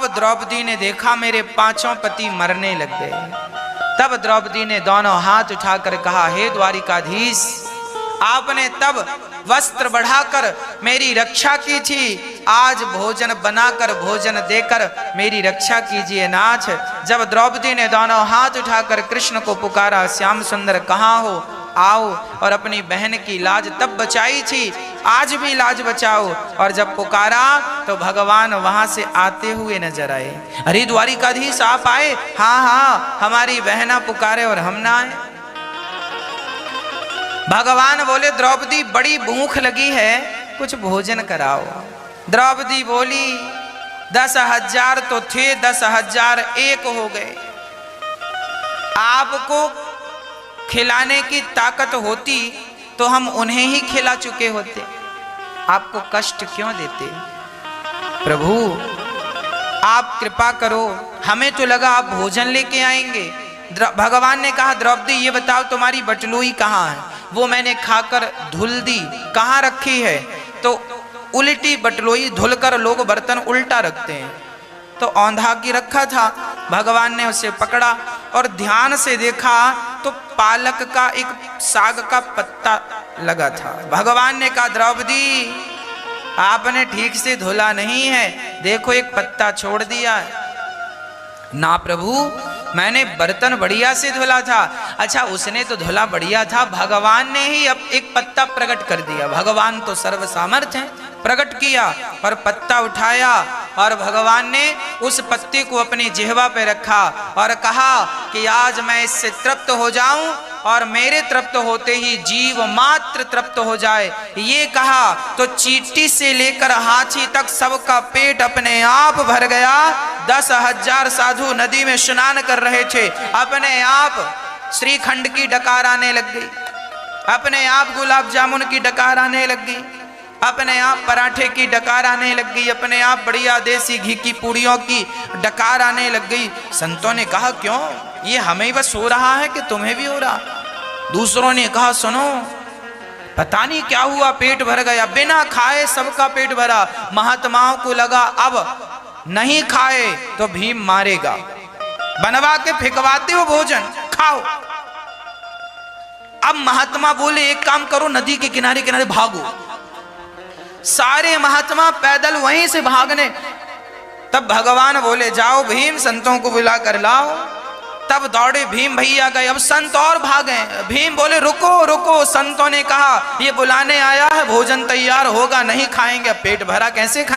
अब द्रौपदी ने देखा मेरे पांचों पति मरने लग गए। तब द्रौपदी ने दोनों हाथ उठाकर कहा, हे द्वारिकाधीश, आपने तब वस्त्र बढ़ाकर मेरी रक्षा की थी, आज भोजन बनाकर भोजन देकर मेरी रक्षा कीजिए नाथ। जब द्रौपदी ने दोनों हाथ उठाकर कृष्ण को पुकारा, श्याम सुंदर कहाँ हो, आओ, और अपनी बहन की लाज तब बचाई थी, आज भी लाज बचाओ। और जब पुकारा तो भगवान वहां से आते हुए नजर आए। अरे द्वारिकाधीश आप आए? हाँ हाँ, हमारी बहना पुकारे और हम ना आए। भगवान बोले, द्रौपदी बड़ी भूख लगी है, कुछ भोजन कराओ। द्रौपदी बोली, 10,000 तो थे, 10,000 एक हो गए। आपको खिलाने की ताकत होती तो हम उन्हें ही खिला चुके होते, आपको कष्ट क्यों देते? प्रभु आप कृपा करो, हमें तो लगा आप भोजन लेके आएंगे। भगवान ने कहा, द्रौपदी ये बताओ तुम्हारी बटलुई कहाँ है? वो मैंने खाकर धुल दी। कहाँ रखी है? तो उल्टी बटलोई धुलकर लोग बर्तन उल्टा रखते हैं, तो औंधा की रखा था। भगवान ने उसे पकड़ा और ध्यान से देखा तो पालक का एक साग का पत्ता लगा था। भगवान ने कहा, द्रौपदी आपने ठीक से धुला नहीं है, देखो एक पत्ता छोड़ दिया है। ना प्रभु, मैंने बर्तन बढ़िया से धुला था। अच्छा, उसने तो धुला बढ़िया था, भगवान ने ही अब एक पत्ता प्रकट कर दिया। भगवान तो सर्व सामर्थ्य है, प्रकट किया और पत्ता उठाया और भगवान ने उस पत्ते को अपनी जिह्वा पे रखा और कहा कि आज मैं इससे तृप्त हो जाऊं और मेरे तृप्त होते ही जीव मात्र तृप्त हो जाए। ये कहा तो चींटी से लेकर हाथी तक सबका पेट अपने आप भर गया। 10,000 साधु नदी में स्नान कर रहे थे, अपने आप श्रीखंड की डकार आने लग गई, अपने आप गुलाब जामुन की डकार आने लग गई, अपने आप पराठे की डकार आने लग गई, अपने आप बढ़िया देसी घी की पूड़ियों की डकार आने लग गई। संतों ने कहा, क्यों, ये हमें बस हो रहा है कि तुम्हें भी हो रहा? दूसरों ने कहा, सुनो, पता नहीं क्या हुआ, पेट भर गया, बिना खाए सबका पेट भरा। महात्माओं को लगा अब नहीं खाए तो भीम मारेगा, बनवा के फेंकवाते हो भोजन, खाओ। अब महात्मा बोले, एक काम करो, नदी के किनारे किनारे भागो। सारे महात्मा पैदल वहीं से भागने। तब भगवान बोले, जाओ भीम, संतों को बुला कर लाओ। तब दौड़े भीम भैया गए, अब संत और भागे। भीम बोले, रुको रुको, संतों ने कहा ये बुलाने आया है, भोजन तैयार होगा, नहीं खाएंगे, पेट भरा कैसे खाएंगे?